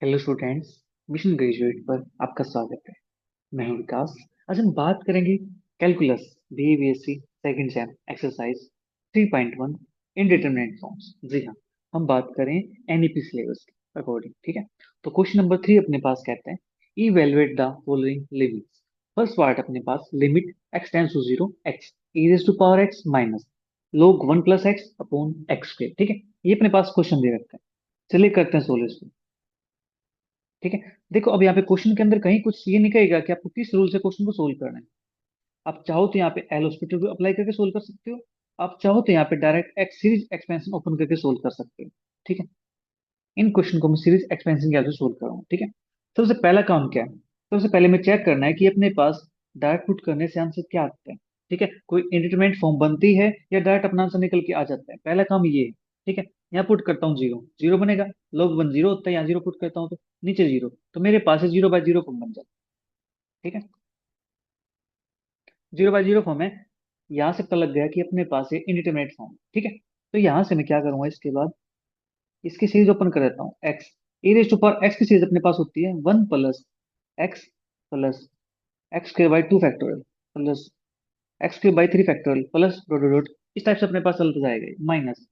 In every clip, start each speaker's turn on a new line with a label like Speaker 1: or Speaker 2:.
Speaker 1: Hello students. Mission graduate पर आपका स्वागत है। मैं हूं विकास। आज हम बात करेंगे calculus BSc second sem exercise 3.1 indeterminate forms. जी हाँ, हम बात करें एनईपी सिलेबस के अकॉर्डिंग। ठीक है, तो क्वेश्चन नंबर 3 अपने पास कहते हैं evaluate the following limits. First part अपने पास limit x tends to zero X E raise to power x minus log 1 plus x upon x square. ठीक है, ये अपने पास क्वेश्चन दे रखा है। चलिए करते हैं सोल्यूशन। ठीक है, देखो अब यहाँ पे क्वेश्चन के अंदर कहीं कुछ ये नहीं कहेगा कि आपको किस रूल से क्वेश्चन को सोल्व करना है। आप चाहो तो यहाँ पे एल हॉस्पिटल को अप्लाई करके सोल्व कर सकते हो। आप चाहो तो यहाँ पे direct x series expansion open करके सोल्व कर सकते हो। ठीक है, इन क्वेश्चन को मैं सीरीज एक्सपेंशन की हेल्प से सोल्व करूंगा। ठीक है, सबसे पहला काम क्या है? सबसे पहले मैं चेक करना है कि अपने पास डायरेक्ट पुट करने से आंसर क्या आता है। ठीक है, कोई इंडिटरमिनेट फॉर्म बनती है या डायरेक्ट अपना आंसर निकल के आ जाता है, पहला काम ये है। ठीक है, यहाँ पुट करता हूँ जीरो, जीरो बनेगा। log 1 जीरो होता है, यहाँ जीरो पुट करता हूँ तो नीचे जीरो, तो मेरे पास है जीरो बाय जीरो फॉर्म बन जाता है। ठीक है, जीरो बाय जीरो फॉर्म है। यहाँ से पता लग गया कि अपने पास है इंडिटरमिनेट फॉर्म। ठीक है, तो यहाँ से मैं क्या करूंगा, इसके बाद इसकी सीरीज ओपन कर देता हूँ। X A raise to power X की सीरीज अपने पास होती है वन प्लस एक्स के by two factorial plus X के by three factorial plus dot dot dot. इस टाइप से अपने पास चलता जाएगा minus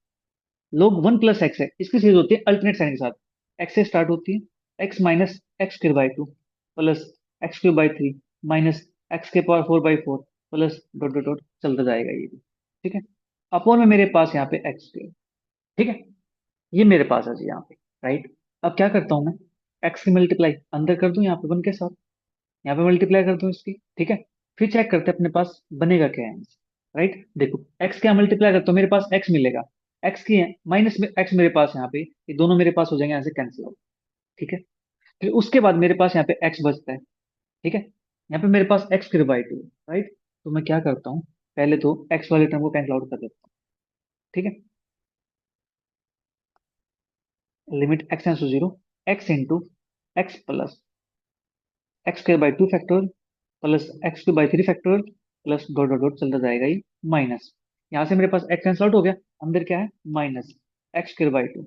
Speaker 1: log one plus x है, इसकी सीरीज होती है अल्टरनेट साइन के साथ। एक्स से स्टार्ट होती है एक्स माइनस एक्स के बाई टू प्लस एक्स के बाई थ्री माइनस एक्स के power four by four plus dot dot dot चलता जाएगा ये भी। ठीक है, अपॉन में मेरे पास यहाँ पे एक्स के। ठीक है, ये मेरे पास है जी यहाँ पे। राइट, अब क्या करता हूँ मैं, एक्स की मल्टीप्लाई अंदर कर दूं यहाँ पे वन के साथ, यहाँ पे मल्टीप्लाई कर दूं इसकी। ठीक है, फिर चेक करते हैं अपने पास बनेगा क्या है आंसर। राइट, देखो एक्स क्या मल्टीप्लाई करता हूँ, मेरे पास एक्स मिलेगा। एक्स की है माइनस में एक्स मेरे पास यहाँ पे, ये दोनों मेरे पास हो जाएंगे, यहाँ से कैंसिल हो। ठीक है, फिर उसके बाद मेरे पास यहाँ पे एक्स बचता है। ठीक है, यहाँ पे मेरे पास X square by two. Right, तो मैं क्या करता हूँ, पहले तो एक्स वाले टर्म को कैंसिल आउट कर देता हूँ। ठीक है, limit x tends to zero x into x plus x square by two factorial plus x cube by three factorial plus dot dot dot चलता जाएगा ये माइनस। यहाँ से मेरे पास एक्स कैंसल आउट हो गया, अंदर क्या है minus X square by two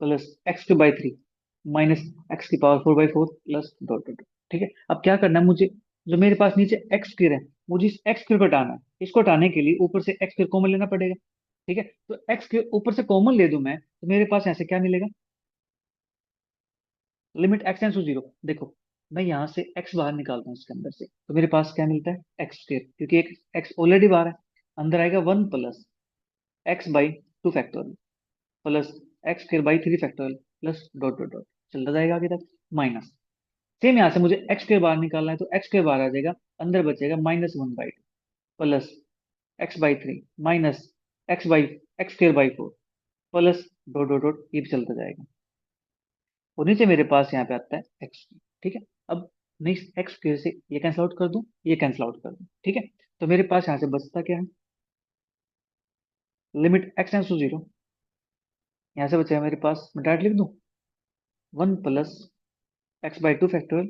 Speaker 1: plus x cube by three minus X की power four by four plus dot dot. ठीक है, अब क्या करना है मुझे, जो मेरे पास नीचे एक्स स्क्वायर है, मुझे इस एक्स स्क्वायर को हटाना है। इसको हटाने के लिए ऊपर से एक्स स्क्वायर कॉमन लेना पड़ेगा। ठीक है, तो एक्स के ऊपर से कॉमन ले दूं मैं, तो मेरे पास यहाँ से क्या मिलेगा, limit x tends to zero. देखो मैं यहाँ से एक्स बाहर निकालता हूँ इसके अंदर से, तो मेरे पास क्या मिलता है एक्स स्क्वायर, क्योंकि एक एक्स ऑलरेडी बाहर है। अंदर आएगा one plus X by two factorial plus x square by three factorial plus dot dot dot चलता जाएगा आगे तक माइनस। सेम यहाँ से मुझे एक्स स्क्वायर बाहर निकालना है, तो एक्स स्क्वायर बाहर आ जाएगा, अंदर बचेगा minus one by two plus X by three minus X square by four plus dot dot dot, ये भी चलता जाएगा। और नीचे मेरे पास यहाँ पे आता है एक्स। ठीक है, अब मैं इस एक्स के से ये कैंसिल आउट कर दूं, ये कैंसिल आउट कर दूं। ठीक है, तो मेरे पास यहाँ से बचता क्या है, limit x tends to zero, यहाँ से बचेगा मेरे पास, मैं डायरेक्ट लिख दूं one plus X by two factorial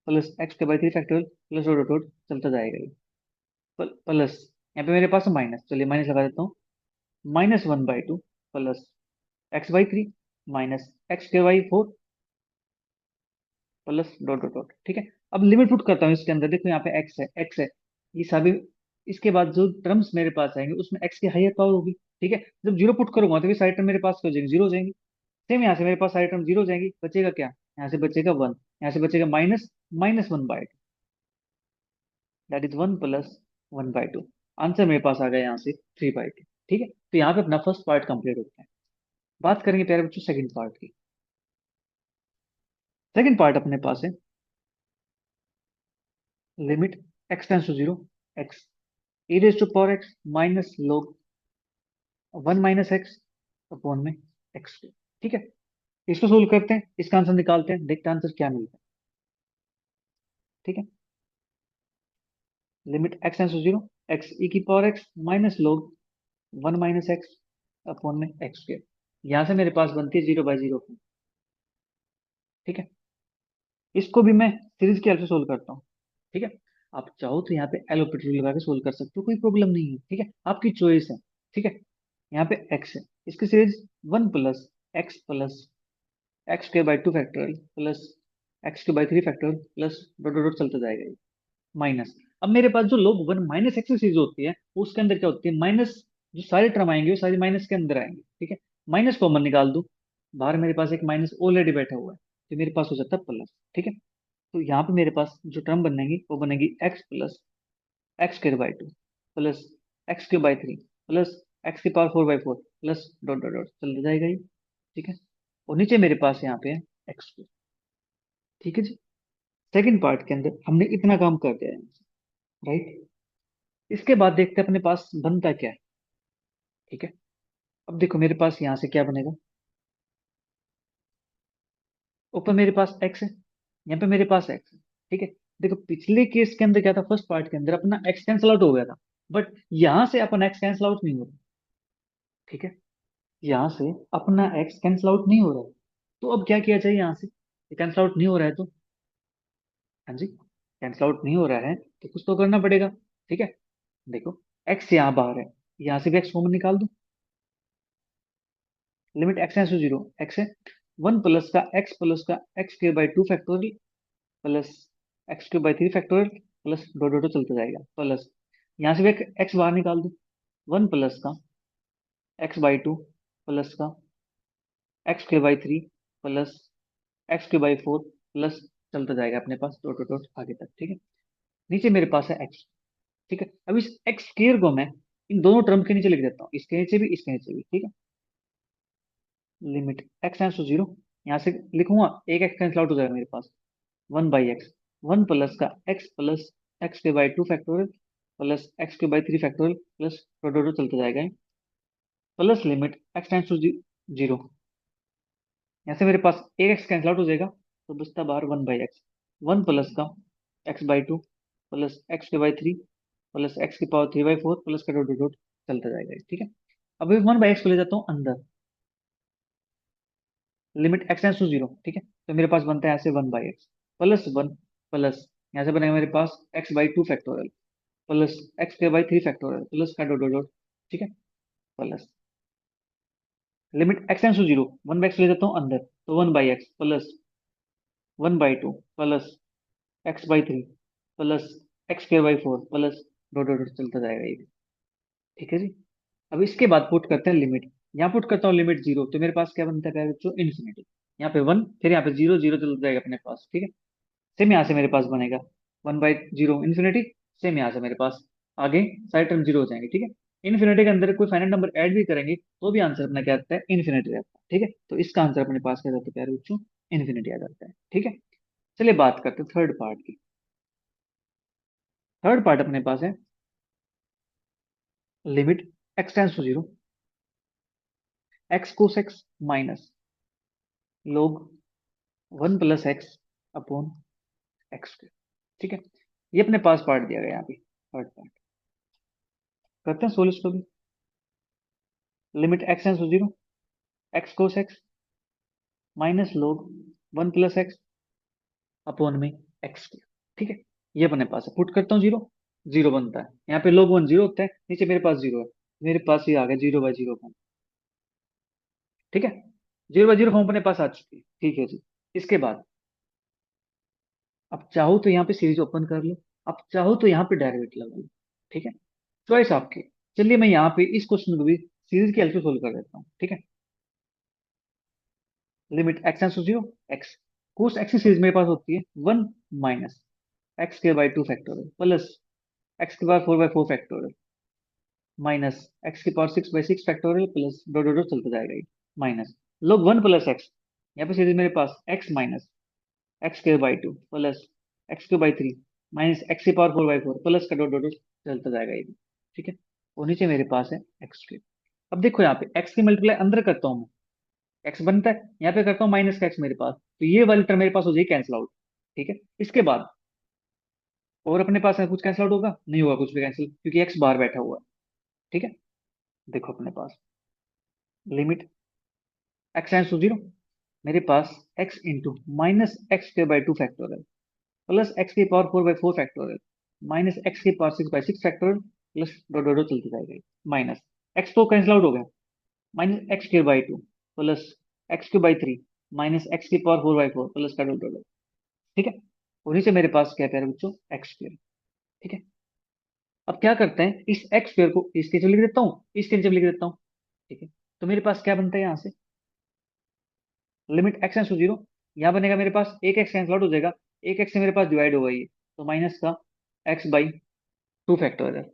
Speaker 1: plus X के by three factorial plus dot dot dot चलता जाएगा ये प्लस यहाँ पे मेरे पास माइनस, चलिए माइनस लगा देता हूँ, minus one by two plus X by three minus X के by four plus dot dot dot. ठीक है, अब लिमिट पुट करता हूँ इसके अंदर, देखो यहाँ पे एक्स है, ये सभी, इसके बाद जो टर्म्स मेरे पास आएंगे उसमें एक्स की हाईएस्ट पावर होगी। ठीक है, जब जीरो पुट करूंगा तो ये सारे टर्म मेरे पास हो जाएंगे, जीरो हो जाएंगे। सेम यहाँ से मेरे पास सारे टर्म जीरो हो जाएंगी, बचेगा क्या, यहाँ से बचेगा वन, यहाँ से बचेगा minus minus one by to, that is one plus one by to. Answer मेरे पास आ गया यहाँ से थ्री बाई टू। ठीक है, तो यहाँ पे अपना फर्स्ट पार्ट कंप्लीट होता है। बात करेंगे प्यारे बच्चों सेकंड पार्ट की। सेकंड पार्ट अपने पास है limit x tends to zero x e raise to power x minus log one minus x upon में एक्स। ठीक है, इसको सोल्व करते हैं, इसका आंसर निकालते हैं, देखते हैं आंसर क्या मिलता है। ठीक है, limit x tends to zero X E की power x minus log one minus x upon में एक्स स्क्वायर। यहाँ से मेरे पास बनती है जीरो बाई जीरो। ठीक है, इसको भी मैं सीरीज की हेल्प से सोल्व करता हूँ। ठीक है, आप चाहो तो यहाँ पे एलोपेट्री लगा के सोल्व कर सकते हो, कोई प्रॉब्लम नहीं है। ठीक है, आपकी चॉइस है। ठीक है, यहाँ पे एक्स है, इसकी series one plus x square by two factorial plus x cube by three factorial plus dot dot dot चलता जाएगा ये, माइनस। अब मेरे पास जो लोग वन माइनस एक्स सीरीज होती है उसके अंदर क्या होती है, माइनस, जो सारे टर्म आएंगे वो सारी माइनस के अंदर आएंगे, ठीक है। माइनस कॉमन निकाल दूं, बाहर मेरे पास एक माइनस ऑलरेडी बैठा हुआ है, तो मेरे पास हो जाता है प्लस, ठीक है। तो यहाँ पे मेरे पास जो टर्म बनेगी वो बनेगी X plus x square by two plus x cube by three plus X की power four by four plus dot dot dot चलता जाएगा ये, ठीक है। और नीचे मेरे पास यहाँ पे है एक्स, ठीक है जी। सेकंड पार्ट के अंदर हमने इतना काम कर दिया है, राइट। इसके बाद देखते हैं अपने पास बनता क्या है, ठीक है। अब देखो मेरे पास यहाँ से क्या बनेगा, ऊपर मेरे पास एक्स है, यहाँ पे मेरे पास एक्स है, ठीक है। देखो पिछले केस के अंदर क्या था, फर्स्ट पार्ट के अंदर अपना एक्स कैंसल आउट हो गया था, बट यहाँ से अपन एक्स कैंसल आउट नहीं हो रहा, ठीक है। यहाँ से अपना एक्स कैंसल आउट नहीं हो रहा है, तो अब क्या किया जाए, यहाँ से कैंसल आउट नहीं हो रहा है तो, हाँ जी, कैंसल आउट नहीं हो रहा है तो कुछ तो करना पड़ेगा, ठीक है। देखो एक्स यहाँ बाहर है, यहाँ से भी एक्स कॉमन निकाल दो, limit x to zero, x है वन प्लस का एक्स के by two factorial plus x cube by three factorial plus dot dot चलता जाएगा प्लस, यहाँ से भी एक एक्स बाहर निकाल दो, वन प्लस का एक्स बाई टू प्लस का x cube by three plus x cube by four plus चलता जाएगा अपने पास डॉट डॉट डॉट आगे तक, ठीक है। नीचे मेरे पास है एक्स, ठीक है। अब इस एक्स स्क्वायर को मैं इन दोनों टर्म के नीचे लिख देता हूँ, इसके नीचे भी इसके नीचे भी, ठीक है। Limit x tends to zero, यहाँ से लिखूंगा एक एक्स कैंसिल आउट हो जाएगा मेरे पास, one by X, one plus का एक्स प्लस एक्स के by two factorial plus X के by three factorial plus dot dot चलता जाएगा, plus limit x tends to zero, यहाँ से मेरे पास एक एक्स कैंसिल आउट हो जाएगा, तो बचता बाहर one by X, one plus का X by two plus X के बाई थ्री प्लस एक्स की power three by four plus का डॉट डॉट डॉट चलता जाएगा, ठीक है। अभी वन बाई एक्स को ले जाता हूँ अंदर, limit x tends to zero, ठीक है। तो मेरे पास बनता है ऐसे one by X plus one plus, यहाँ से बनेगा मेरे पास X by two factorial plus X के बाई थ्री फैक्टोरियल प्लस का डॉट डॉट डॉट, ठीक है, plus limit x tends to zero, one by X ले जाता हूँ अंदर, तो one by X plus one by two plus X by three plus X के by four plus dot dot dot चलता जाएगा ये भी, ठीक है जी। अब इसके बाद पुट करते हैं लिमिट, यहाँ पुट करता हूँ लिमिट जीरो, तो मेरे पास क्या बनता है प्यारे बच्चों, इन्फिनिटी। यहाँ पे वन, फिर यहाँ पे जीरो, जीरो चलता जाएगा अपने पास, ठीक है। सेम यहाँ से मेरे पास बनेगा one by zero infinity, same यहाँ से मेरे पास आगे सारे टर्म जीरो हो जाएंगे, ठीक है। इन्फिनिटी के अंदर कोई फाइनल नंबर ऐड भी करेंगे तो भी आंसर अपना क्या आता है, इन्फिनिटी रहता है, ठीक है। तो इसका आंसर अपने पास क्या जाता है प्यारे बच्चों, इन्फिनिटी आ जाता है, ठीक है। चलिए बात करते हैं थर्ड पार्ट की। थर्ड पार्ट अपने पास है limit x tends to zero, x cos x minus log one plus x upon x square, ठीक है। ये अपने पास पार्ट दिया गया यहाँ पे, थर्ड पार्ट करते हैं सोल्व इसको भी। Limit x tends to zero, x cos x minus log one plus x upon में एक्स स्क्वायर, ठीक है। ये अपने पास है, पुट करता हूँ जीरो, जीरो बनता है, यहाँ पे लोग वन जीरो होता है, नीचे मेरे पास जीरो है, मेरे पास ये आ गया जीरो बाई जीरो फॉर्म, ठीक है। जीरो बाई जीरो फॉर्म अपने पास आ चुकी है, ठीक है जी। इसके बाद अब चाहो तो यहाँ पे सीरीज ओपन कर लो, अब चाहो तो यहाँ पे डेरिवेटिव लगा लो, ठीक है, चॉइस आपकी। चलिए मैं यहाँ पे इस क्वेश्चन को भी सीरीज की हेल्प से सोल्व कर देता हूँ, ठीक है। Limit x tends to zero, x cos X की सीरीज मेरे पास होती है वन माइनस एक्स के by two factorial plus X के power four by four factorial minus X की power six by six factorial plus dot dot dot चलता जाएगा ये, minus log one plus x, यहाँ पे सीरीज मेरे पास एक्स माइनस एक्स के बाई टू प्लस एक्स के बाई थ्री माइनस एक्स की power four by four plus का डॉट डॉट डॉट चलता जाएगा ये भी, ठीक है। और नीचे मेरे पास है एक्स क्यूब। अब देखो यहाँ पे एक्स की मल्टीप्लाई अंदर करता हूँ मैं, एक्स बनता है, यहाँ पे करता हूँ माइनस का एक्स मेरे पास, तो ये वाली टर्म मेरे पास हो जाएगी कैंसिल आउट, ठीक है। इसके बाद और अपने पास है कुछ कैंसिल आउट होगा, नहीं होगा कुछ भी कैंसिल, क्योंकि एक्स बाहर बैठा हुआ है, ठीक है। देखो अपने पास limit x tends to zero, मेरे पास एक्स इंटू माइनस एक्स के by two factorial plus X की power four by four factorial minus X की power six by six factorial plus dot dot dot चलती जाएगी, माइनस एक्स तो cancel out हो गया, माइनस एक्स के by two plus X के by three minus X की पावर 4/4 प्लस का डॉट डॉट। ठीक है। और नीचे मेरे पास क्या है प्यारे बच्चों, एक्स स्क्वायर। ठीक है। अब क्या करते हैं, इस एक्स स्क्वायर को इसके नीचे लिख देता हूँ, इसके नीचे लिख देता हूँ। ठीक है। तो मेरे पास क्या बनता है यहाँ से, limit x and to zero. यहाँ बनेगा मेरे पास एक एक्स कैंसिल आउट हो जाएगा, एक एक्स से मेरे पास डिवाइड होगा ये, तो माइनस का एक्स बाई टू फैक्टोरियल।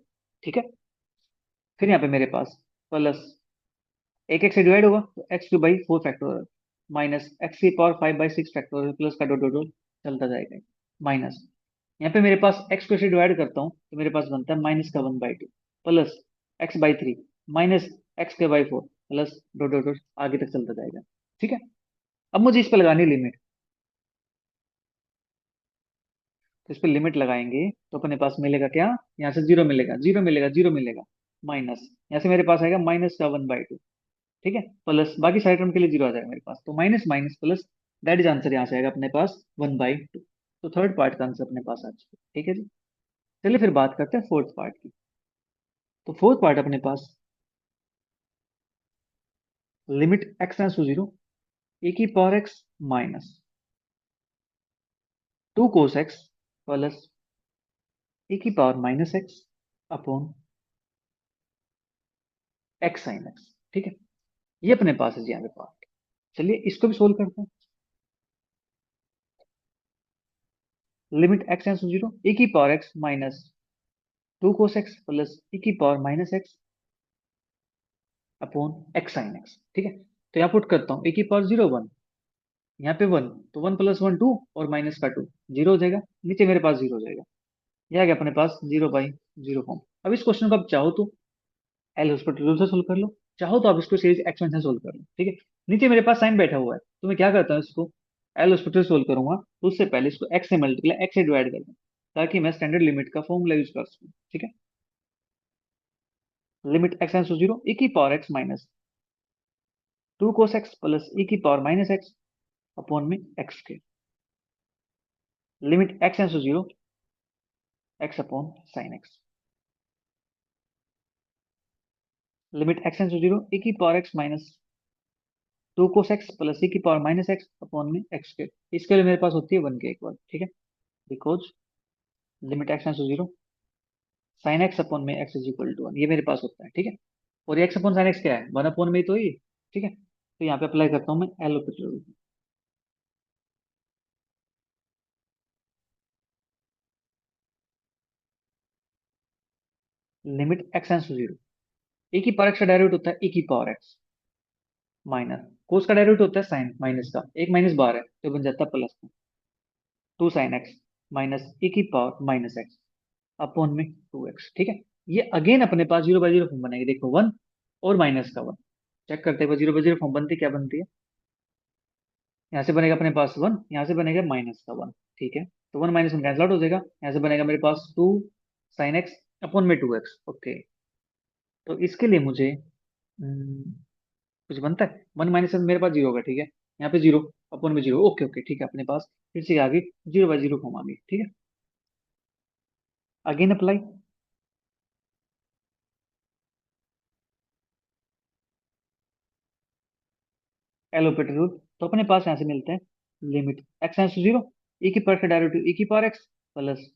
Speaker 1: ठीक है। फिर यहाँ पे मेरे पास प्लस एक एक्स से डिवाइड होगा तो x Q by four factorial, minus X की पावर 5/6 फैक्टोरियल प्लस का डॉट डॉट डॉट चलता जाएगा, माइनस यहाँ पे मेरे पास एक्स को से डिवाइड करता हूँ तो मेरे पास बनता है माइनस का 1/2 plus X by three minus X के by four plus dot dot dot आगे तक चलता जाएगा। ठीक है। अब मुझे इस पे लगानी लिमिट, तो इस पे लिमिट लगाएंगे तो अपने पास मिलेगा क्या, यहाँ से जीरो मिलेगा, जीरो मिलेगा, जीरो मिलेगा, माइनस यहाँ से मेरे पास आएगा माइनस का 1/2। ठीक है। प्लस बाकी सारे टर्म के लिए जीरो आ जाएगा मेरे पास, तो minus minus plus, that is answer यहाँ से आएगा अपने पास 1/2। तो थर्ड पार्ट का आंसर अपने पास आ चुका है। ठीक है जी। चलिए फिर बात करते हैं फोर्थ पार्ट की। तो फोर्थ पार्ट अपने पास, limit x tends to zero, ए की power x minus two cos x plus ए की power minus x upon X sine x. ठीक है। ये अपने पास है जी यहाँ पे पार्ट। चलिए इसको भी सोल्व करते हैं। Limit x tends to zero, ए की power x minus two cos x plus ए की power minus x upon X sine x. ठीक है। तो यहाँ पुट करता हूँ, ए की पावर जीरो वन, यहाँ पे वन, तो वन प्लस वन टू और माइनस का टू, जीरो हो जाएगा, नीचे मेरे पास जीरो हो जाएगा। ये आ गया अपने पास जीरो बाई जीरो फॉर्म। अब इस क्वेश्चन को आप चाहो तो एल हॉस्पिटल रूल से सोल्व कर लो, चाहो तो आप इसको सीरीज एक्सपेंशन सोल्व कर लो। ठीक है। नीचे मेरे पास साइन बैठा हुआ है, तो मैं क्या करता हूँ, इसको एल हॉस्पिटल सोल्व करूंगा तो उससे पहले इसको एक्स से मल्टीप्लाई, एक्स से डिवाइड कर दूं, ताकि मैं स्टैंडर्ड लिमिट का फॉर्मूला यूज कर सकूं। ठीक है। लिमिट एक्स टू जीरो, ए की power x minus two cos x plus ए की पावर माइनस एक्स अपॉन में एक्स के, limit x to zero, x upon sine x, limit x to zero, ए की power x minus two cos x plus ए की power minus x upon में x के। इसके लिए मेरे पास होती है वन के इक्वल। ठीक है। Because limit x to zero, sine x upon में x is equal to one, ये मेरे पास होता है। ठीक है। और एक्स अपॉन साइन एक्स क्या है, वन अपॉन में ही तो ये। ठीक है। तो यहाँ पे अप्लाई करता हूँ मैं L rule. Limit x to zero, ए की पावर एक्स का डायरेक्ट होता है ए की पावर एक्स माइनस कोस का डायरेक्ट होता है साइन माइनस का, एक माइनस बार है तो बन जाता है प्लस का, टू साइन एक्स माइनस ए की पावर माइनस एक्स अपॉन में टू एक्स। ठीक है। ये अगेन अपने पास जीरो बाई जीरो फॉर्म बनेगी, देखो वन और माइनस का वन, चेक करते हुए जीरो बाई जीरो फॉर्म बनती क्या बनती है, यहाँ से बनेगा अपने पास वन, यहाँ से बनेगा माइनस का वन। ठीक है। तो one minus one cancel out हो जाएगा, यहाँ से बनेगा मेरे पास टू साइन एक्स अपॉन में टू एक्स। ओके। तो इसके लिए मुझे कुछ बनता है, वन माइनस मेरे पास जीरो होगा। ठीक है। यहाँ पे जीरो अपॉन में जीरो, ओके ओके ठीक है, अपने पास फिर से आगे जीरो बाई जीरो फॉर्म आ गई। ठीक है। Again apply, L operator rule. तो अपने पास यहाँ से मिलते हैं, limit x tends to zero, e की पावर का डेरिवेटिव ई की power x plus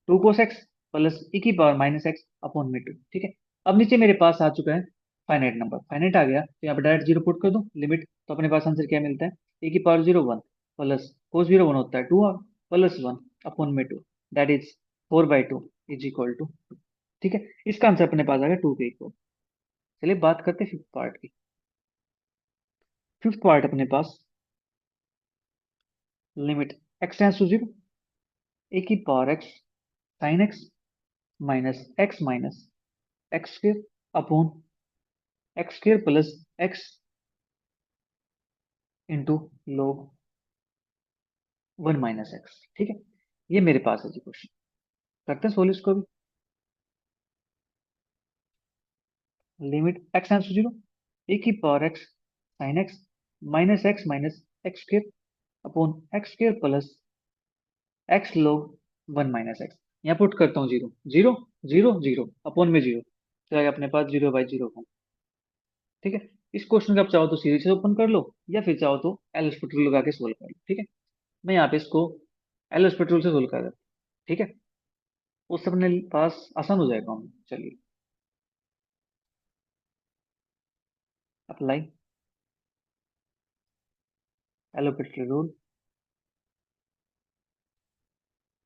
Speaker 1: two cos x plus e की पावर माइनस एक्स अपॉन में टू। ठीक है। अब नीचे मेरे पास आ चुका है फाइनाइट नंबर, फाइनाइट आ गया तो यहाँ पे डायरेक्ट जीरो पुट कर दूं लिमिट, तो अपने पास आंसर क्या मिलता है, ए की power zero one plus cos zero one होता है टू और प्लस वन अपॉन में two, that is 4/2 is equal two. ठीक है। इसका आंसर अपने पास आ गया टू के इक्वल। चलिए बात करते हैं फिफ्थ पार्ट की। फिफ्थ पार्ट अपने पास, limit x tends to zero, ए की power x sine x minus x square upon x square plus x into log one minus x. ठीक है। ये मेरे पास है जी क्वेश्चन, करते हैं सोल्व इसको भी। Limit x tends to zero, ए की power x sine x minus x square upon x square plus x log one minus x. यहाँ पुट करता हूँ zero zero zero zero upon में जीरो, तो आएगा अपने पास जीरो बाई जीरो। ठीक है। इस क्वेश्चन का आप चाहो तो सीरीज से ओपन कर लो, या फिर चाहो तो एल हॉस्पिटल लगा के सोल्व कर लो, ठीक है। मैं यहाँ पे इसको एल हॉस्पिटल से सोल्व कर देता हूँ, ठीक है। उस अपने पास आसान हो जाएगा हम, चलिए। Apply L hospital rule,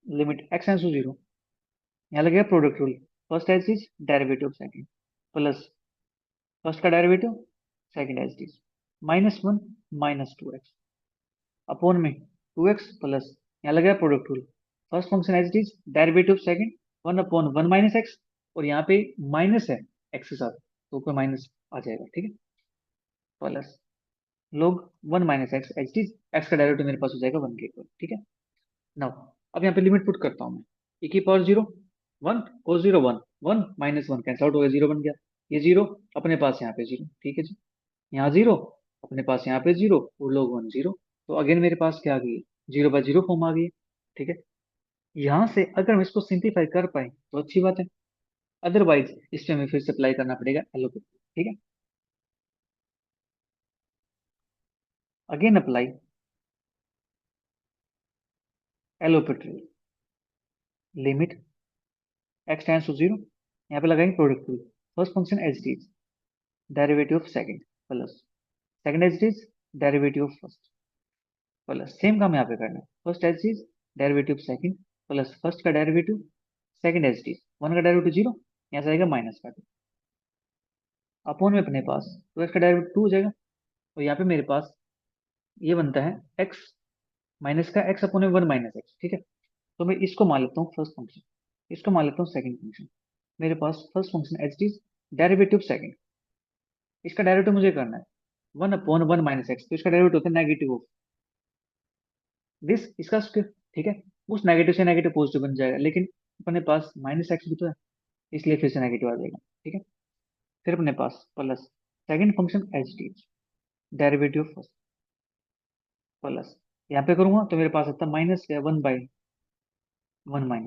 Speaker 1: limit x tends to zero. यहाँ लगेगा product rule, first as is derivative of second plus first का derivative second as is -1 -2x upon में 2x प्लस, यहाँ लगेगा product rule, first function as it is derivative of second 1/1 - x, और यहाँ पे minus है x के साथ, तो ऊपर माइनस आ जाएगा, ठीक है। Plus log 1 - x as it is, x का डेरिवेटिव मेरे पास हो जाएगा 1 के इक्वल, ठीक है। नाउ अब यहाँ पे लिमिट पुट करता हूँ मैं, e की पावर 0 1 cos 0 1 1 -1 कैंसिल आउट हो गया, 0 बन गया। ये 0 अपने पास यहाँ पे 0, ठीक है जी। यहाँ 0 अपने पास यहाँ पे 0, और लोग 1 0, तो अगेन मेरे पास क्या आ गई, 0/0 फॉर्म आ गई है, ठीक है। यहाँ से अगर हम इसको सिंप्लीफाई कर पाए तो अच्छी बात है, अदरवाइज इस पे हमें फिर से अप्लाई करना पड़ेगा एलोपैथी, ठीक है। Again apply allopathy, limit x tends to 0, यहाँ पे लगाएंगे product rule, first function as it is derivative of second plus second as it is derivative of first, plus same काम यहाँ पे करना है, first as it is derivative of second plus first का derivative second as it is, 1 का derivative 0, यहाँ से आएगा माइनस का 2, अपॉन में अपने पास 2x का डेरिवेटिव 2 हो जाएगा, और यहाँ पे मेरे पास ये बनता है x माइनस का x अपॉन में 1 - x, ठीक है। तो मैं इसको मान लेता हूँ फर्स्ट फंक्शन, इसको मान लेता हूँ सेकंड फंक्शन। मेरे पास first function H is derivative second, इसका डेरिवेटिव मुझे करना है 1/1 - x, तो इसका डेरिवेटिव होता है नेगेटिव ऑफ दिस, इसका स्क्वायर, ठीक है। उस नेगेटिव से नेगेटिव पॉजिटिव बन जाएगा, लेकिन अपने पास -x भी तो है, इसलिए फिर से नेगेटिव आ जाएगा, ठीक है। फिर अपने पास plus second function H D derivative first plus, यहाँ पे करूंगा तो मेरे पास आता है माइनस क्या, 1/1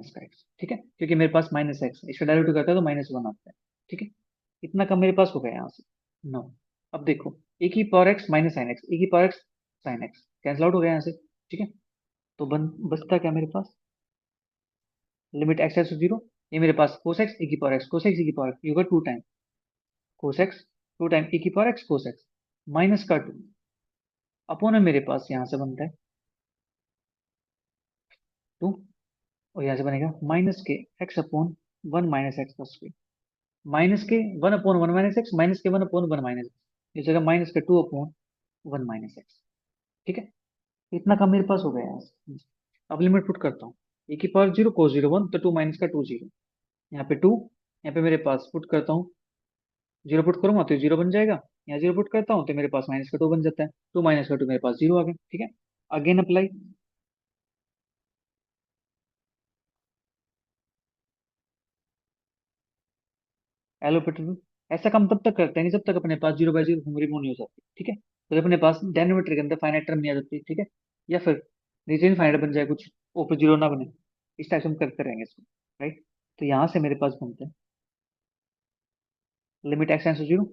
Speaker 1: - x, ठीक है, क्योंकि मेरे पास -x है, इसका डेरिवेटिव करता है तो -1 आता है, ठीक है। इतना कम मेरे पास हो गया यहाँ से। नो, अब देखो, ए की power x minus sine x, a की power x sine x cancel out हो गया यहाँ से, ठीक है। तो बचता क्या मेरे पास, लिमिट एक्स टेंड्स टू 0, ये मेरे पास कोस एक्स ए की power x, cos x a की पावर एक्स, ये होगा 2 टाइम कोस एक्स, 2 टाइम ए की power x cos x, minus का 2 अपॉन में मेरे पास यहाँ से बनता है 2, और यहाँ से बनेगा माइनस के एक्स अपॉन 1 - x का स्क्वायर, माइनस के 1/1 - x माइनस के 1/1 - x, इस जगह माइनस के 2/1 - x, ठीक है। इतना कम मेरे पास हो गया है। अब लिमिट पुट करता हूँ, ए की पावर 0 cos 0 1, तो 2 माइनस का 2 0, यहाँ पे 2, यहाँ पे मेरे पास पुट करता हूँ, 0 पुट करूंगा तो 0 बन जाएगा, यहाँ 0 पुट करता हूँ तो मेरे पास माइनस का 2 बन जाता है, 2 माइनस का 2 मेरे पास 0 आ गया, ठीक है। अगेन अप्लाई एलोपेटर, ऐसा काम तब तक करते हैं नहीं जब तक अपने पास 0/0 रिमूव नहीं हो जाती, ठीक है। तो जब अपने पास डेनोमीटर के अंदर फाइनाइट टर्म नहीं आ जाती, ठीक है, या फिर रीजन फाइनाइट बन जाए, कुछ ऊपर 0 ना बने, इस टाइप से हम करते रहेंगे इसको, राइट। तो यहाँ से मेरे पास बनता है लिमिट एक्स टेंड्स टू 0,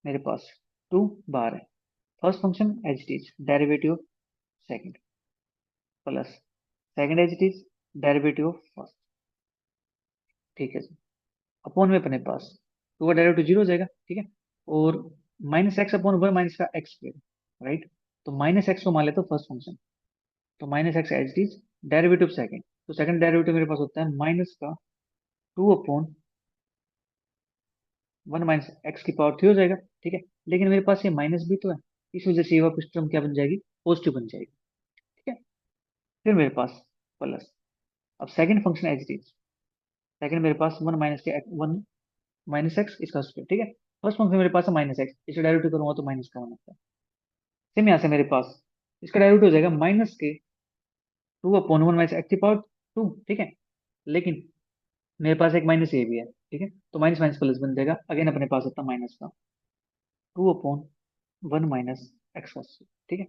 Speaker 1: मेरे पास 2 बार है, first function as it is derivative of second plus second as it is derivative of first, ठीक है जी। अपॉन में अपने पास 2 का डेरिवेटिव 0 हो जाएगा, ठीक है, और माइनस एक्स अपॉन 1 माइनस का एक्स स्क्वायर, राइट। तो माइनस एक्स को मान लेते हो फर्स्ट फंक्शन, तो minus x as it is derivative second, तो सेकंड डेरिवेटिव मेरे पास होता है माइनस का 2/1 - x की पावर 3 हो जाएगा, ठीक है। लेकिन मेरे पास ये माइनस भी तो है, इस वजह से ये वापस टर्म क्या बन जाएगी, पॉजिटिव बन जाएगी, ठीक है। फिर मेरे पास प्लस, अब second function as it is, second मेरे पास 1 - x इसका स्क्वायर, ठीक है। फर्स्ट फंक्शन मेरे पास है -x, इसका डेरिवेटिव करूंगा तो माइनस का 1 आता है। सेम यहाँ से मेरे पास इसका डेरिवेटिव हो जाएगा माइनस के 2/1 - x की पावर 2, ठीक है। लेकिन मेरे पास एक माइनस ये भी है, ठीक है, तो माइनस माइनस प्लस बन जाएगा, अगेन अपने पास होता है माइनस का 2/1 - x का स्क्वायर, ठीक है।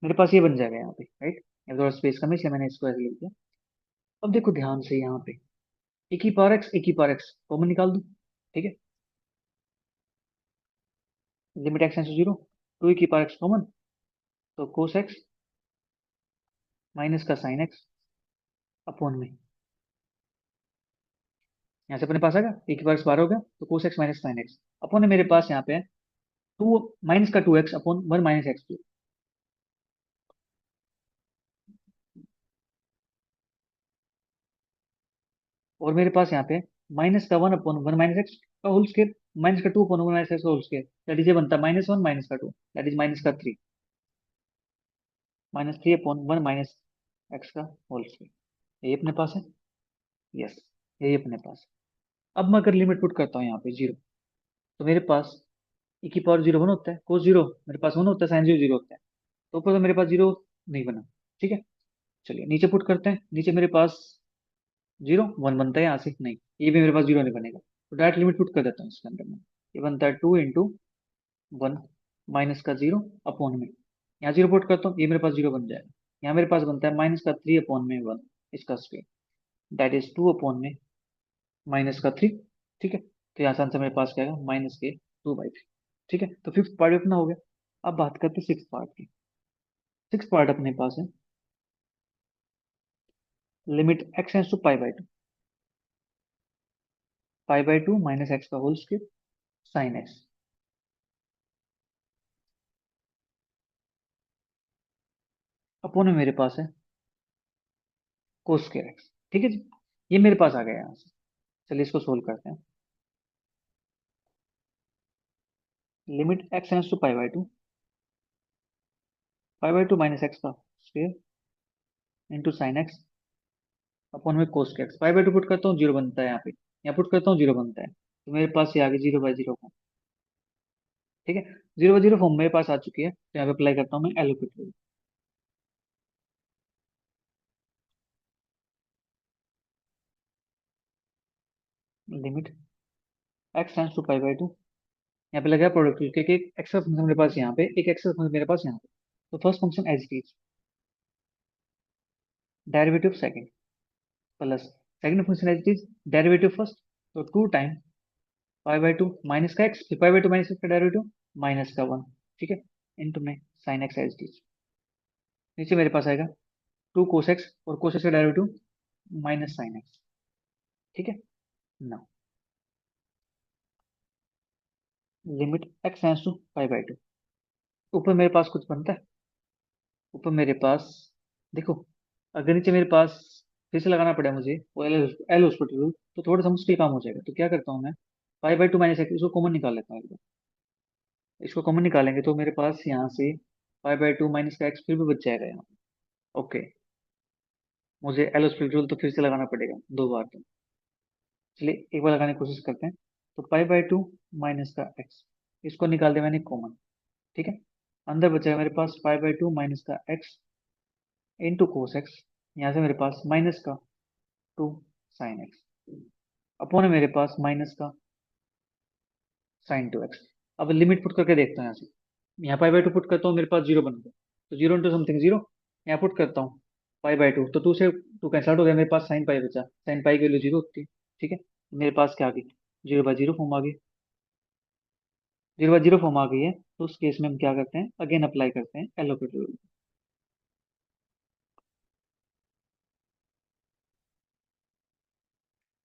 Speaker 1: मेरे पास ये बन जाएगा यहाँ पे, राइट। ये थोड़ा स्पेस कम है इसलिए मैंने इसको ऐसे लिख दिया। अब देखो ध्यान से यहाँ पे ए की पावर एक्स, ए की पावर एक्स कॉमन निकाल दूं, ठीक है। Limit x tends to zero, two e की पावर एक्स कॉमन, तो कोस एक्स माइनस का साइन एक्स अपॉन में, यहाँ से अपने पास आएगा ए की पावर एक्स बार हो गया, तो cos x minus sine x upon में मेरे पास यहाँ पे है टू माइनस का two x upon one minus x two, और मेरे पास यहाँ पे माइनस का one upon one minus x का होल स्केयर, माइनस का two upon one minus x का होल स्केयर, दैट इज ये बनता है माइनस वन माइनस का टू, दैट इज माइनस का three, minus three upon one minus x का whole square, ये अपने पास है। यस, यही अपने पास है। अब मैं अगर लिमिट पुट करता हूँ यहाँ पे जीरो, तो मेरे पास e की पावर जीरो वन होता है, कोस जीरो मेरे पास वन होता है, साइन जीरो जीरो होता है, तो ऊपर तो मेरे पास जीरो नहीं बना। ठीक है, चलिए नीचे पुट करते हैं, नीचे मेरे पास जीरो वन बनता है यहाँ से, नहीं ये भी मेरे पास जीरो नहीं बनेगा, तो डायरेक्ट लिमिट पुट कर देता हूँ इसके अंदर में, ये बनता है टू इंटू वन माइनस का जीरो अपॉन में, यहाँ जीरो पुट करता हूँ ये मेरे पास जीरो बन जाएगा, यहाँ मेरे पास बनता है माइनस का थ्री अपॉन में वन, इसका square, that is two upon में माइनस का थ्री। ठीक है, तो यहाँ से आंसर मेरे पास क्या आएगा माइनस के टू बाई थ्री। ठीक है, तो फिफ्थ पार्ट अपना हो गया। अब बात करते हैं सिक्स पार्ट की। सिक्स पार्ट अपने पास है limit x tends to pi by two minus x का whole square sine x upon में मेरे पास है कोस स्क्वायर एक्स। ठीक है जी, ये मेरे पास आ गया यहाँ से। चलिए इसको सोल्व करते हैं। Limit x tends to pi by two minus x का square into sine x upon में cos square x, pi by two put करता हूँ जीरो बनता है यहाँ पे, यहाँ पुट करता हूँ जीरो बनता है, तो मेरे पास ये आ गया जीरो बाई जीरो फॉर्म। ठीक है, जीरो बाई जीरो फॉर्म मेरे पास आ चुकी है, तो यहाँ पे अप्लाई करता हूँ मैं allocate rule. Limit x tends to pi by two, यहाँ पे लगा प्रोडक्ट रूल, क्योंकि एक एक्स्ट्रा फंक्शन मेरे पास यहाँ पे, एक एक्स्ट्रा फंक्शन मेरे पास यहाँ पे, तो first function as it is derivative second plus second function as it is derivative first, तो two time pi by two minus का एक्स, फिर pi by two minus x का डेरिवेटिव माइनस का वन। ठीक है, इंटू में sine x as it is, नीचे मेरे पास आएगा टू कोस एक्स, और कोस एक्स का डेरिवेटिव माइनस साइन एक्स। ठीक है ना, limit x tends to pi by to, ऊपर मेरे पास कुछ बनता है, ऊपर मेरे पास देखो, अगर नीचे मेरे पास फिर से लगाना पड़ा मुझे वो एल एल हॉस्पिटल रूल, तो थोड़ा सा मुश्किल काम हो जाएगा, तो क्या करता हूँ मैं, पाई बाई टू माइनस एक्स इसको कॉमन निकाल लेता हूँ एक बार। इसको कॉमन निकालेंगे तो मेरे पास यहाँ से पाई बाई टू माइनस का एक्स फिर भी बच जाएगा यहाँ। ओके, मुझे एल हॉस्पिटल रूल तो फिर से लगाना पड़ेगा दो बार तो, चलिए एक बार लगाने की कोशिश करते हैं। तो पाई बाई टू माइनस का एक्स, इसको निकाल दिया मैंने कॉमन। ठीक है, अंदर बचा मेरे पास पाई बाई टू माइनस का एक्स इंटू कोस एक्स, यहाँ से मेरे पास माइनस का टू साइन एक्स अपॉन है मेरे पास माइनस का साइन टू एक्स। अब लिमिट पुट करके देखता हूँ यहाँ से, यहाँ पाई बाई टू पुट करता हूँ मेरे पास जीरो बन गया, तो जीरो इंटू समथिंग जीरो, यहाँ पुट करता हूँ पाई बाई टू, तो टू से टू कैंसल आउट हो गया, मेरे पास साइन पाई बचा, साइन पाई की वैल्यू जीरो होती है। ठीक है, मेरे पास क्या आ गई, जीरो बाई जीरो फॉर्म आ गई, जीरो बाई जीरो फॉर्म आ गई है, तो उस केस में हम क्या करते हैं, अगेन अप्लाई करते हैं एलोकेट रूल।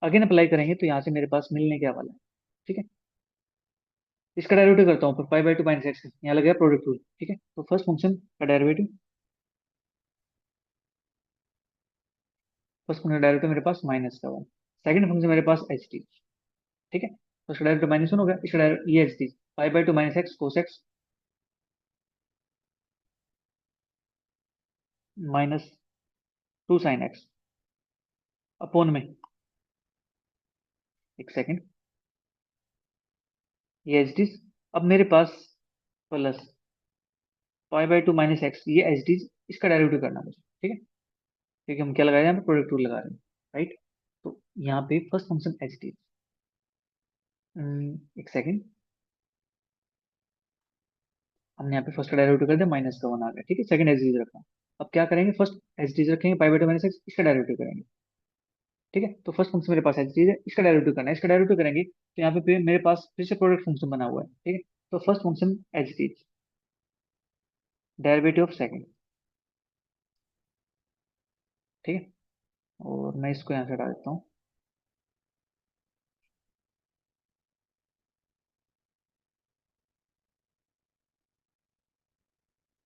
Speaker 1: अगेन अप्लाई करेंगे तो यहाँ से मेरे पास मिलने क्या वाला है। ठीक है, इसका डेरिवेटिव करता हूँ, पाई बाई टू माइनस एक्स, यहाँ लग गया प्रोडक्ट रूल। ठीक है, तो फर्स्ट फंक्शन का डेरिवेटिव, फर्स्ट फंक्शन का डेरिवेटिव मेरे पास माइनस का वन, सेकंड फंक्शन मेरे पास एच टी। ठीक है, तो इसका डेरिवेटिव माइनस वन हो गया, इसका ये H T pi by two minus x cos x minus two sine x upon में, एक सेकंड, ये एच टी, अब मेरे पास plus pi by two minus x, ये एच टी, इसका डेरिवेटिव करना है मुझे। ठीक है, क्योंकि हम क्या लगा रहे हैं यहाँ पे प्रोडक्ट रूल लगा रहे हैं, राइट। तो यहाँ पे फर्स्ट फंक्शन एच टी, एक सेकंड, हमने यहाँ पे फर्स्ट का डेरिवेटिव कर दिया, माइनस का वन आ गया। ठीक है, सेकंड एच डी रखा, अब क्या करेंगे, फर्स्ट एच डी रखेंगे, पाई बाई टू माइनस एक्स, इसका डेरिवेटिव करेंगे। ठीक है, तो फर्स्ट फंक्शन मेरे पास एच डी है, इसका डेरिवेटिव करना है, इसका डेरिवेटिव करेंगे तो यहाँ पे मेरे पास फिर से प्रोडक्ट फंक्शन बना हुआ है। ठीक है, तो first function as it is, derivative of second. ठीक है, और मैं इसको यहाँ से हटा देता हूँ।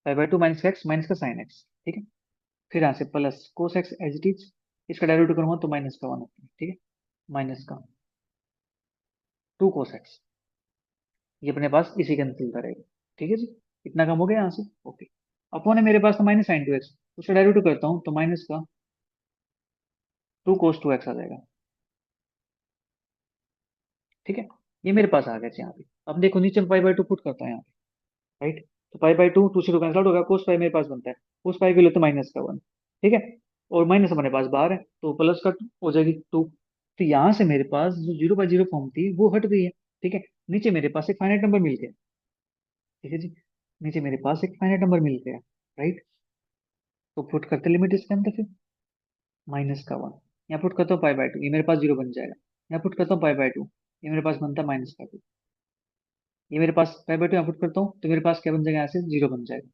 Speaker 1: 5/2 माइनस एक्स माइनस का साइन एक्स। ठीक है, फिर यहाँ से plus cos x as it is, इसका डेरिवेटिव करूंगा तो माइनस का 1 होता है। ठीक है, माइनस का 2 कोस एक्स, ये अपने पास इसी के अंदर चलता रहेगा। ठीक है जी, इतना कम हो गया यहाँ से। ओके, अपॉन है मेरे पास तो माइनस साइन 2x, उसका डेरिवेटिव करता हूँ तो माइनस का 2 कोस 2x आ जाएगा। ठीक है, ये मेरे पास आ गया यहाँ पे। अब देखो नीचे पाई/2 पुट करता है यहाँ पे, राइट। तो पाई/2 2 से 2 कैंसिल आउट होगा, कोस पाई मेरे पास बनता है, कोस पाई के लिए तो माइनस का 1। ठीक है, और माइनस हमारे पास बाहर है तो प्लस का 2 हो जाएगी 2। तो यहाँ से मेरे पास जो 0/0 फॉर्म थी वो हट गई है। ठीक है, नीचे मेरे पास एक फाइनाइट नंबर मिल गया। ठीक है जी, नीचे मेरे पास एक फाइनाइट नंबर मिल गया, राइट। तो पुट करते लिमिट इसके अंदर फिर माइनस का 1, यहाँ पुट करता हूँ पाई/2, ये मेरे पास 0 बन जाएगा। यहाँ पुट करता हूँ पाई/2, ये मेरे पास बनता है माइनस का 2। ये मेरे पास पाई/2 यहाँ पुट करता हूँ तो मेरे पास क्या बन जाएगा, यहाँ से 0 बन जाएगा।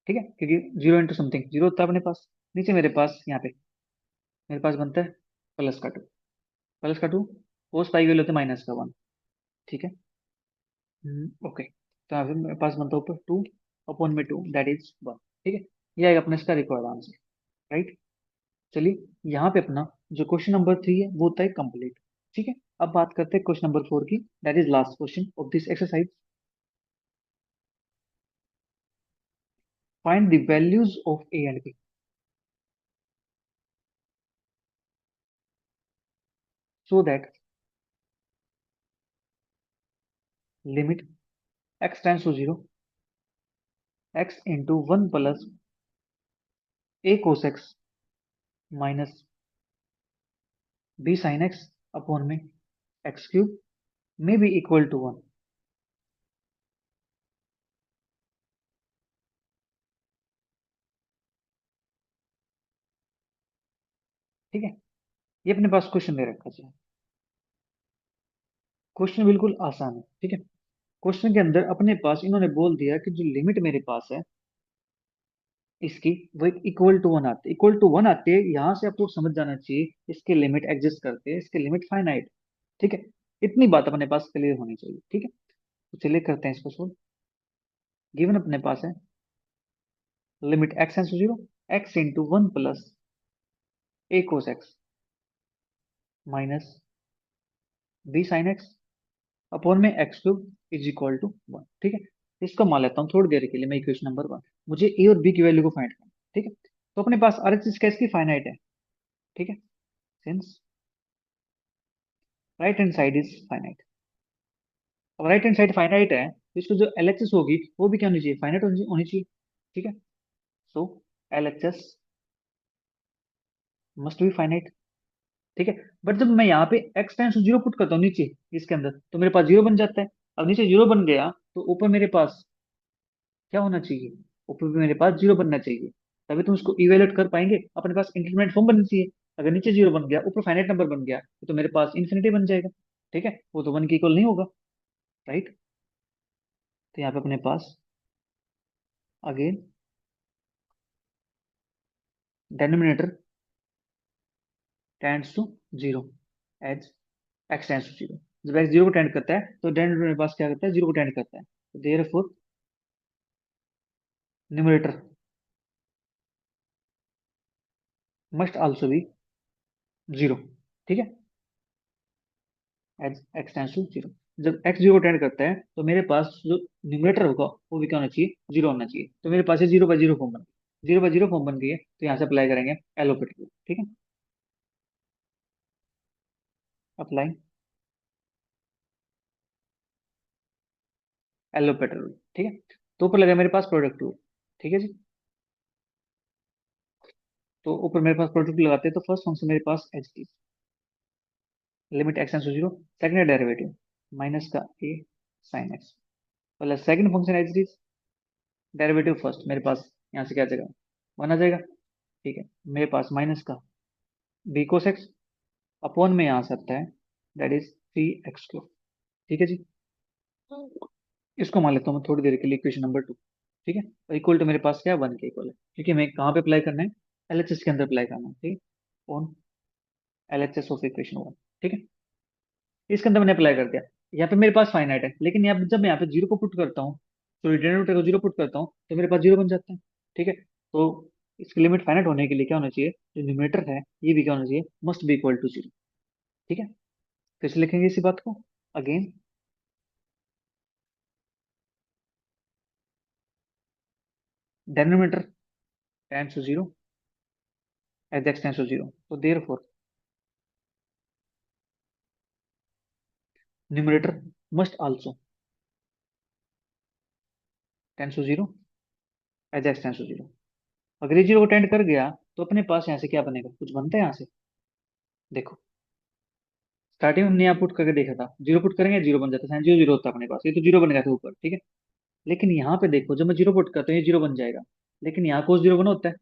Speaker 1: ठीक है, क्योंकि 0 into समथिंग 0 होता है अपने पास। नीचे मेरे पास यहाँ पे मेरे पास बनता है प्लस का 2, प्लस का 2, कोस पाई के लिए होता है माइनस का 1। ठीक है, ओके। तो यहाँ पे मेरे पास बनता है ऊपर 2 अपॉन में 2 दैट इज 1। ठीक है, ये आएगा अपने इसका रिक्वायर्ड आंसर, राइट। चलिए, यहाँ पे अपना जो क्वेश्चन नंबर 3 है वो होता है कंप्लीट। ठीक है, अब बात करते हैं क्वेश्चन नंबर 4 की, that is last question of this exercise. Find the values of A and B so that limit x tends to 0, x into 1 plus a cos x minus b sin x upon में x cube में भी equal to 1। ठीक है, ये अपने पास question दे रखा है। Question बिल्कुल आसान है। ठीक है, क्वेश्चन के अंदर अपने पास इन्होंने बोल दिया कि जो लिमिट मेरे पास है इसकी, वो इक्वल टू 1 आते, इक्वल टू 1 आते, यहाँ से आपको समझ जाना चाहिए इसके लिमिट एग्जिस्ट करते हैं, इसके लिमिट फाइनाइट। ठीक है, इतनी बात अपने पास क्लियर होनी चाहिए। ठीक है, तो चलिए करते हैं इसको सोल्व। गिवन अपने पास है limit x tends to 0, x into 1 plus a cos x minus b sin x upon में x cube is equal to 1। ठीक है, इसको मान लेता हूँ थोड़ी देर के लिए मैं इक्वेशन नंबर 1। मुझे a और b की वैल्यू को फाइंड करना है। ठीक है, तो अपने पास RHS का इसकी फाइनाइट है। ठीक है, since right hand side is finite, अब राइट हैंड साइड फाइनाइट है तो इसको जो LHS होगी वो भी क्या होनी चाहिए, फाइनाइट होनी चाहिए। ठीक है, सो LHS मस्ट बी फाइनाइट। ठीक है, बट जब मैं यहाँ पे x टेंड्स टू 0 पुट करता हूँ नीचे इसके अंदर तो मेरे पास 0 बन जाता है। अब नीचे 0 बन गया तो ऊपर मेरे पास क्या होना चाहिए, ऊपर भी मेरे पास 0 बनना चाहिए, तभी तुम उसको इवेलुएट कर पाएंगे। अपने पास इंटरमीडिएट फॉर्म बननी चाहिए। अगर नीचे 0 बन गया ऊपर फाइनाइट नंबर बन गया तो मेरे पास इन्फिनिटी बन जाएगा। ठीक है, वो तो 1 के इक्वल नहीं होगा, राइट। तो यहाँ पे अपने पास again denominator tends to 0 as x tends to 0। जब x 0 को टेंड करता है तो डेनोमिनेटर मेरे पास क्या करता है, 0 को टेंड करता है, तो therefore numerator must also be 0। ठीक है, एज x टेंड्स टू 0, जब x 0 को टेंड करता है तो मेरे पास जो न्यूमरेटर होगा वो भी क्या होना चाहिए, 0 होना चाहिए। तो मेरे पास ये 0/0 फॉर्म बन गई, 0/0 फॉर्म बन गई है तो यहाँ से अप्लाई करेंगे एलोपेटर। ठीक है, अप्लाई एलोपेटर। ठीक है, तो ऊपर लगा मेरे पास प्रोडक्ट रूल। ठीक है जी, तो ऊपर मेरे पास प्रोडक्ट लगाते हैं तो फर्स्ट फंक्शन मेरे पास H T, limit x tends to 0, second derivative minus का a sin x plus second function H D, derivative first मेरे पास यहाँ से क्या आ जाएगा, 1 आ जाएगा। ठीक है, मेरे पास माइनस का b cos x अपॉन में यहाँ से आता है दैट इज 3x क्यूब। ठीक है जी, इसको मान लेता हूँ मैं थोड़ी देर के लिए इक्वेशन नंबर 2। ठीक है, और इक्वल टू मेरे पास क्या है, 1 के इक्वल है, क्योंकि मैं कहाँ पे अप्लाई करना है, एलएचएस के अंदर अप्लाई करना है। ठीक है, ऑन एलएचएस ऑफ इक्वेशन 1। ठीक है, इसके अंदर मैंने अप्लाई कर दिया। यहाँ पे मेरे पास फाइनाइट है, लेकिन यहाँ पे जब मैं यहाँ पे जीरो को पुट करता हूँ, सॉरी डिनोमिनेटर को जीरो पुट करता हूँ, तो मेरे पास जीरो बन जाता है। ठीक है, तो इसकी लिमिट फाइनाइट होने के लिए क्या होना चाहिए, जो न्यूमरेटर है ये भी क्या होना चाहिए, must be equal to zero. ठीक है, कैसे लिखेंगे इसी बात को, again denominator tends to zero as x tends to zero, तो therefore numerator must also tends to zero as x tends to zero. अगर ये जीरो को टेंड कर गया, तो अपने पास यहाँ से क्या बनेगा, कुछ बनता है यहाँ से। देखो, स्टार्टिंग में हमने यहाँ पुट करके देखा था, जीरो पुट करेंगे जीरो बन जाता है, जीरो जीरो होता है अपने पास, ये तो जीरो बन गया था ऊपर। ठीक है, लेकिन यहाँ पे देखो, जब मैं जीरो पुट करता हूँ ये जीरो बन जाएगा, लेकिन यहाँ कोस जीरो वन होता है।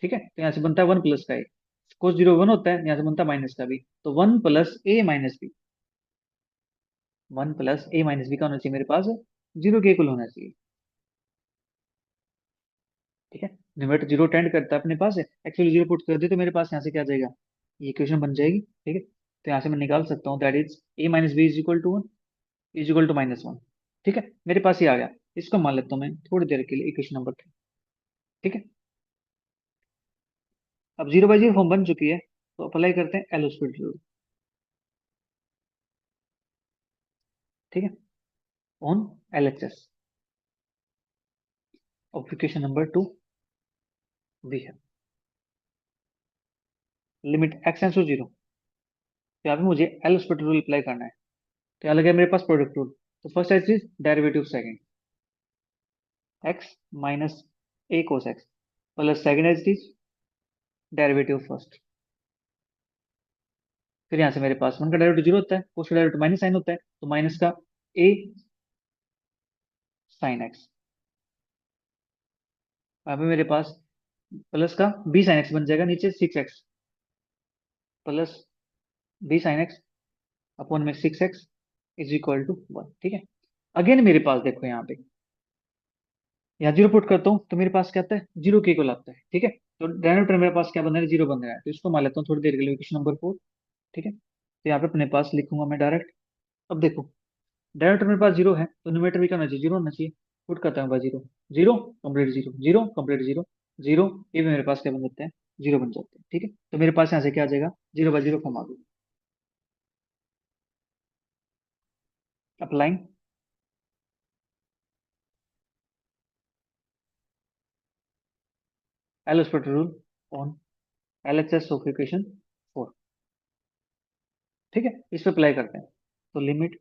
Speaker 1: ठीक है, तो यहाँ से बनता है वन प्लस का ए, कोस जीरो वन होता है, यहाँ से बनता है माइनस का बी, तो वन प्लस ए माइनस बी, वन प्लस ए माइनस बी का होना चाहिए मेरे पास, जीरो के इक्वल होना चाहिए। ठीक है, न्यूमरेटर जीरो टेंड करता है अपने पास है, एक्चुअली जीरो पुट कर दे तो मेरे पास यहाँ से क्या आ जाएगा, ये इक्वेशन बन जाएगी। ठीक है, तो यहाँ से मैं निकाल सकता हूँ that is A minus B is equal to one, is equal to minus one. ठीक है, मेरे पास ये आ गया। इसको मान लेता हूँ मैं थोड़ी देर के लिए इक्वेशन नंबर 3। ठीक है, अब जीरो बाई जीरो फॉर्म बन चुकी है, तो अप्लाई करते हैं एल हॉस्पिटल रूल। ठीक है, on L H S of equation number 2 we है limit x tends to zero, तो यहाँ पे मुझे एल हॉस्पिटल रूल अप्लाई करना है। तो यहाँ लगे मेरे पास प्रोडक्ट रूल, तो first as is derivative second, x minus A cos x, plus second as is derivative first. फिर यहाँ से मेरे पास वन का डेरिवेटिव जीरो होता है, कोस का डेरिवेटिव माइनस साइन होता है, तो माइनस का ए साइन एक्स। यहाँ पे मेरे पास प्लस का बी साइन एक्स बन जाएगा, नीचे six x plus b sine x upon में six x is equal to one. ठीक है, अगेन मेरे पास देखो यहाँ पे, यहाँ जीरो पुट करता हूँ तो मेरे पास क्या आता है, जीरो के इक्वल आता है। ठीक है, तो डिनोमिनेटर मेरे पास क्या बन रहा है, जीरो बन रहा है, तो इसको मान लेता हूँ थोड़ी देर के लिए इक्वेशन नंबर 4। ठीक है, तो यहाँ पे अपने पास लिखूंगा मैं डायरेक्ट। अब देखो, डिनोमिनेटर मेरे पास जीरो है, तो न्यूमरेटर भी क्या होना चाहिए, जीरो होना चाहिए। पुट करता हूँ zero, zero complete zero, zero complete zero, zero, ये भी मेरे पास क्या बन जाता है, जीरो बन जाते हैं। ठीक है, तो मेरे पास यहाँ से क्या आ जाएगा, जीरो बाई जीरो फॉर्म आ गई। Applying L hospital rule on LHS of equation 4। ठीक है, इस पे अप्लाई करते हैं, तो limit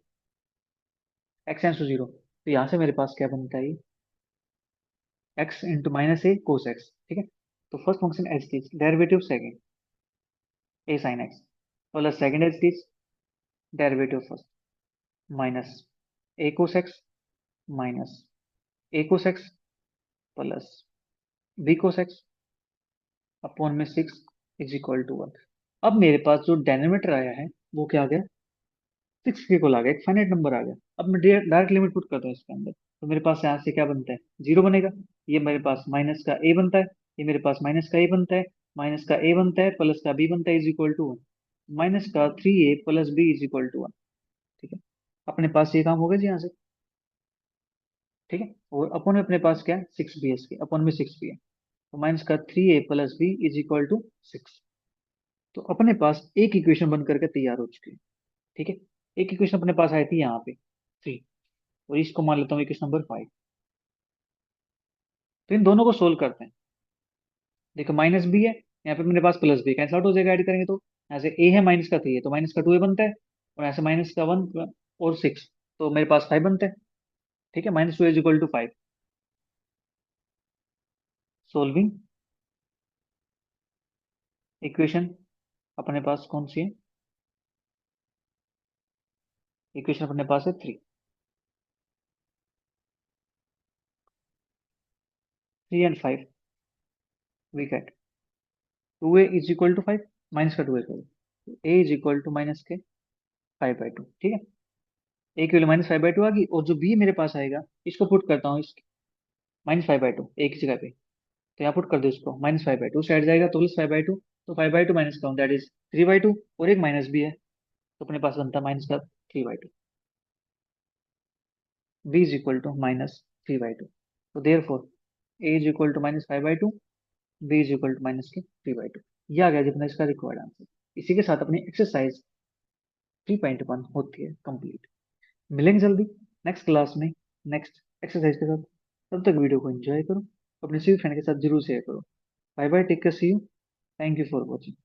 Speaker 1: x tends to zero, तो यहाँ से मेरे पास क्या बनता है, x into minus A cos x. ठीक है, तो first function H T derivative second A sine x, plus second H T derivative first, minus A cos x minus A cos x plus b cos x upon में six is equal to one. अब मेरे पास जो denominator आया है वो क्या आ गया, six के को आ गया, एक फाइनाइट नंबर आ गया। अब मैं डायरेक्ट लिमिट पुट करता हूँ इसके अंदर, तो मेरे पास यहाँ से क्या बनता है, जीरो बनेगा। ये मेरे पास माइनस का ए बनता है, ये मेरे पास माइनस का ए बनता है, माइनस का ए बनता है प्लस का बी बनता है is equal to one, minus का three A plus B is equal to one. ठीक है, अपने पास ये काम होगा जी यहाँ से। ठीक है, और अपन में अपने पास क्या है, सिक्स बी एस के अपन में सिक्स बी है, तो माइनस का three A plus B is equal to six. तो अपने पास एक इक्वेशन बन करके तैयार हो चुकी है। ठीक है, एक इक्वेशन अपने पास आई थी यहाँ पे थ्री, और इसको मान लेता हूँ इक्वेशन नंबर 5। तो इन दोनों को सोल्व करते हैं। देखो माइनस बी है, यहाँ पे मेरे पास प्लस बी कैंसिल आउट हो जाएगा, ऐड करेंगे तो यहाँ से ए है माइनस का थ्री है, तो माइनस का टू ए बनता है, और यहाँ से माइनस का वन और सिक्स, तो मेरे पास फाइव बनता है। ठीक है, minus two is equal to five. Solving equation अपने पास कौन सी है, इक्वेशन अपने पास है three, three and five we get two A is equal to five, minus का टू ए करो, A is equal to minus के फाइव बाई टू। ठीक है, ए की वैल्यू -5/2 आ गई, और जो बी मेरे पास आएगा इसको पुट करता हूँ, इस -5/2 एक ही जगह पे। तो यहाँ पुट कर दो इसको, -5/2 साइड जाएगा तो +5/2, तो 5/2 माइनस का दैट इज 3/2, और एक माइनस भी है, तो अपने पास बनता है -3/2। b is equal to -3/2। तो therefore A is equal to -5/2, b is equal to -3/2। ये आ गया जितना इसका रिक्वायर्ड आंसर। इसी के साथ अपनी एक्सरसाइज 3.1 होती है कंप्लीट। मिलेंगे जल्दी नेक्स्ट क्लास में, नेक्स्ट एक्सरसाइज के साथ। तब तक वीडियो को एंजॉय करो, अपने सभी फ्रेंड के साथ जरूर शेयर करो। Bye bye, take care, see you, thank you for watching.